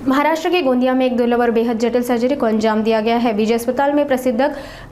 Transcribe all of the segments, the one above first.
महाराष्ट्र के गोंदिया में एक दुर्लभ और बेहद जटिल सर्जरी को अंजाम दिया गया है। बीजे अस्पताल में प्रसिद्ध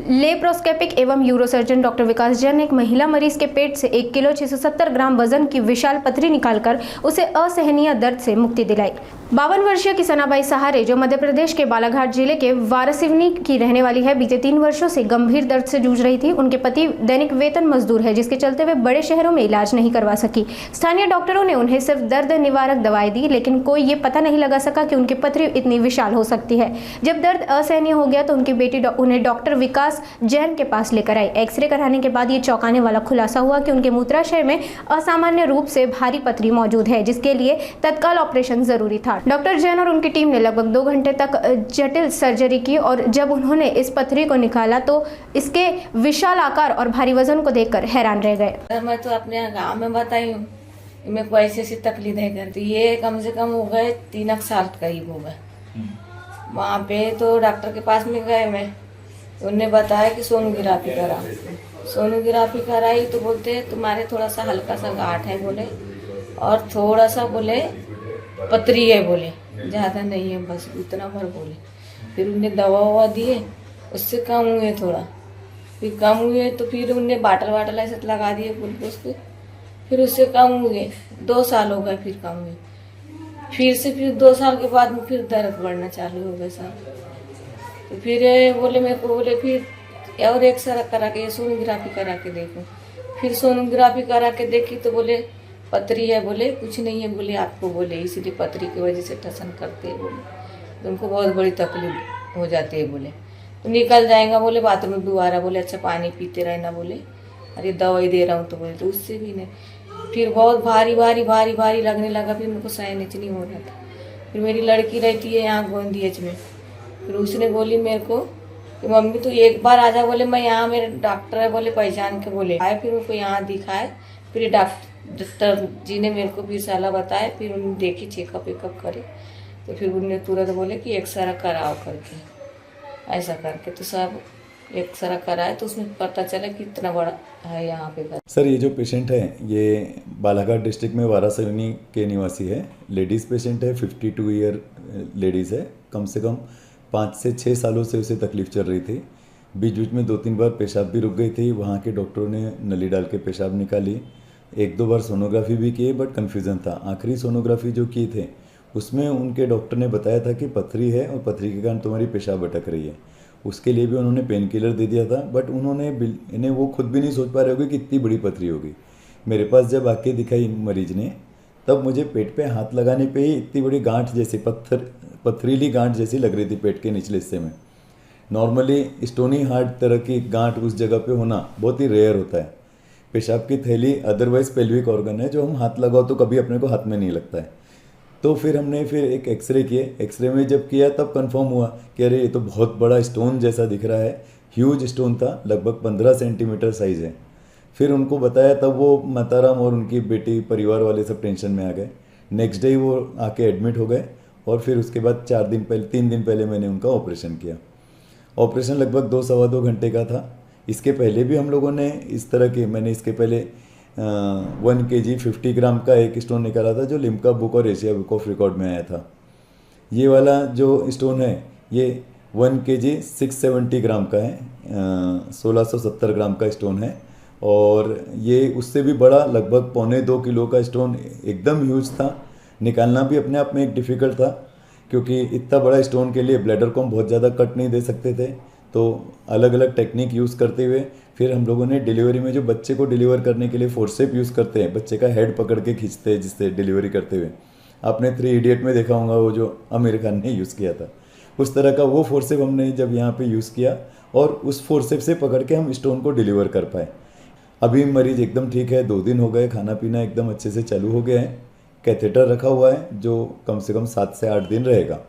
लेप्रोस्कोपिक एवं यूरोसर्जन डॉक्टर विकास जैन ने एक महिला मरीज के पेट से 1 किलो 670 ग्राम वजन की विशाल पथरी निकालकर उसे असहनीय दर्द से मुक्ति दिलाई। 52 वर्षीय किसनाबाई सहारे, जो मध्य प्रदेश के बालाघाट जिले के वारासिवनी की रहने वाली है, बीते 3 वर्षों से गंभीर दर्द से जूझ रही थी। उनके पति दैनिक वेतन मजदूर है, जिसके चलते वे बड़े शहरों में इलाज नहीं करवा सकी। स्थानीय डॉक्टरों ने उन्हें सिर्फ दर्द निवारक दवाई दी, लेकिन कोई ये पता नहीं लगा सका कि उनकी पथरी इतनी विशाल हो सकती है। जब दर्द असहनीय हो गया तो उनकी बेटी उन्हें डॉक्टर विकास जैन के पास लेकर आई। एक्सरे कराने के बाद ये चौंकाने वाला खुलासा हुआ कि उनके मूत्राशय में असामान्य रूप से भारी पथरी मौजूद है, जिसके लिए तत्काल ऑपरेशन जरूरी था। डॉक्टर जैन और उनकी टीम ने लगभग 2 घंटे तक जटिल सर्जरी की और जब उन्होंने इस पथरी को निकाला तो इसके विशाल आकार और भारी वजन को देखकर हैरान रह गए। मैं तो अपने गांव में बताई हूँ, मेरे को ऐसी तकलीफ है करती, ये कम से कम हो गए 3 साल करीब हो गए। वहाँ पे तो डॉक्टर के पास में गए, मैं उन्होंने बताया कि सोनोग्राफी करा। सोनोग्राफी कराई तो बोलते तुम्हारे थोड़ा सा हल्का सा गांठ है बोले, और थोड़ा सा बोले पतरी है बोले, ज़्यादा नहीं है, बस इतना भर बोले। फिर उन्हें दवा ववा दिए, उससे कम हुए थोड़ा, फिर कम हुए तो फिर उन्हें बाटल ऐसे लगा दिए ग्लूकोज के, फिर उससे कम हुए। 2 साल हो गए, फिर कम हुए। फिर 2 साल के बाद में फिर दर्द बढ़ना चालू हो गया सर। तो फिर बोले मेरे को, बोले फिर और एक्सरे करा के सोनोग्राफी करा के देखो। फिर सोनोग्राफी करा के देखी तो बोले पथरी है बोले, कुछ नहीं है बोले आपको, बोले इसलिए पथरी की वजह से ठसन करते हैं बोले, तो उनको बहुत बड़ी तकलीफ हो जाती है बोले, तो निकल जाएगा बोले बाथरूम में दोबारा, बोले अच्छा पानी पीते रहना बोले, अरे दवाई दे रहा हूँ तो बोले, तो उससे भी नहीं। फिर बहुत भारी लगने लगा, फिर मेरे को सहनीच नहीं हो रहा था। फिर मेरी लड़की रहती है यहाँ गोंदिया में, फिर उसने बोली मेरे को कि मम्मी तो एक बार आ जा, बोले मैं यहाँ मेरे डॉक्टर है बोले पहचान के, बोले आए। फिर मेरे को यहाँ दिखाए, फिर डॉक्टर जी ने मेरे को फिर सलाह बताया, फिर उन्होंने देखी चेकअप वेकअप करे, तो फिर उन्होंने तुरंत बोले कि एक्सरा कराओ करके, ऐसा करके तो सब एक्सरा कराए तो उसमें पता चला कि इतना बड़ा है यहाँ पे। सर ये जो पेशेंट है ये बालाघाट डिस्ट्रिक्ट में वारासिवनी के निवासी है, लेडीज़ पेशेंट है, 52 ईयर लेडीज़ है। कम से कम 5 से 6 सालों से उसे तकलीफ़ चल रही थी। बीच में 2-3 बार पेशाब भी रुक गई थी, वहाँ के डॉक्टरों ने नली डाल के पेशाब निकाली। 1-2 बार सोनोग्राफी भी किए, बट कन्फ्यूज़न था। आखिरी सोनोग्राफी जो किए थे उसमें उनके डॉक्टर ने बताया था कि पथरी है और पथरी के कारण तुम्हारी पेशाब अटक रही है। उसके लिए भी उन्होंने पेन किलर दे दिया था, बट इन्हें वो खुद भी नहीं सोच पा रहे होगे कि इतनी बड़ी पथरी होगी। मेरे पास जब आके दिखाई मरीज ने, तब मुझे पेट पे हाथ लगाने पे ही इतनी बड़ी गांठ जैसी पथरीली गांठ जैसी लग रही थी पेट के निचले हिस्से में। नॉर्मली स्टोनी हार्ट तरह की गांठ उस जगह पे होना बहुत ही रेयर होता है। पेशाब की थैली अदरवाइज पेल्विक ऑर्गन है, जो हम हाथ लगाओ तो कभी अपने को हाथ में नहीं लगता है। तो फिर हमने एक एक्सरे किए। एक्सरे में जब किया तब कंफर्म हुआ कि अरे ये तो बहुत बड़ा स्टोन जैसा दिख रहा है। ह्यूज स्टोन था, लगभग 15 सेंटीमीटर साइज़ है। फिर उनको बताया, तब वो माताराम और उनकी बेटी परिवार वाले सब टेंशन में आ गए। नेक्स्ट डे वो आके एडमिट हो गए और फिर उसके बाद 3 दिन पहले मैंने उनका ऑपरेशन किया। ऑपरेशन लगभग 2-2.25 घंटे का था। इसके पहले भी हम लोगों ने इस तरह के, मैंने इसके पहले 1 kg 50 ग्राम का एक स्टोन निकाला था, जो लिम्का बुक और एशिया बुक ऑफ रिकॉर्ड में आया था। ये वाला जो स्टोन है ये 1 kg 670 ग्राम का है, 1670 ग्राम का स्टोन है। और ये उससे भी बड़ा, लगभग 1.25 किलो का स्टोन, एकदम ह्यूज था। निकालना भी अपने आप में एक डिफ़िकल्ट था, क्योंकि इतना बड़ा स्टोन के लिए ब्लैडर को हम बहुत ज़्यादा कट नहीं दे सकते थे। तो अलग अलग टेक्निक यूज़ करते हुए फिर हम लोगों ने डिलीवरी में, जो बच्चे को डिलीवर करने के लिए फोर्सेप यूज़ करते हैं, बच्चे का हेड पकड़ के खींचते हैं जिससे डिलीवरी करते हुए, आपने 3 इडियट में देखा होगा वो जो आमिर खान ने यूज़ किया था, उस तरह का वो फोर्सेप हमने जब यहाँ पे यूज़ किया और उस फोर्सेप से पकड़ के हम स्टोन को डिलीवर कर पाए। अभी मरीज एकदम ठीक है, 2 दिन हो गए, खाना पीना एकदम अच्छे से चालू हो गया है। कैथेटर रखा हुआ है जो कम से कम 7 से 8 दिन रहेगा।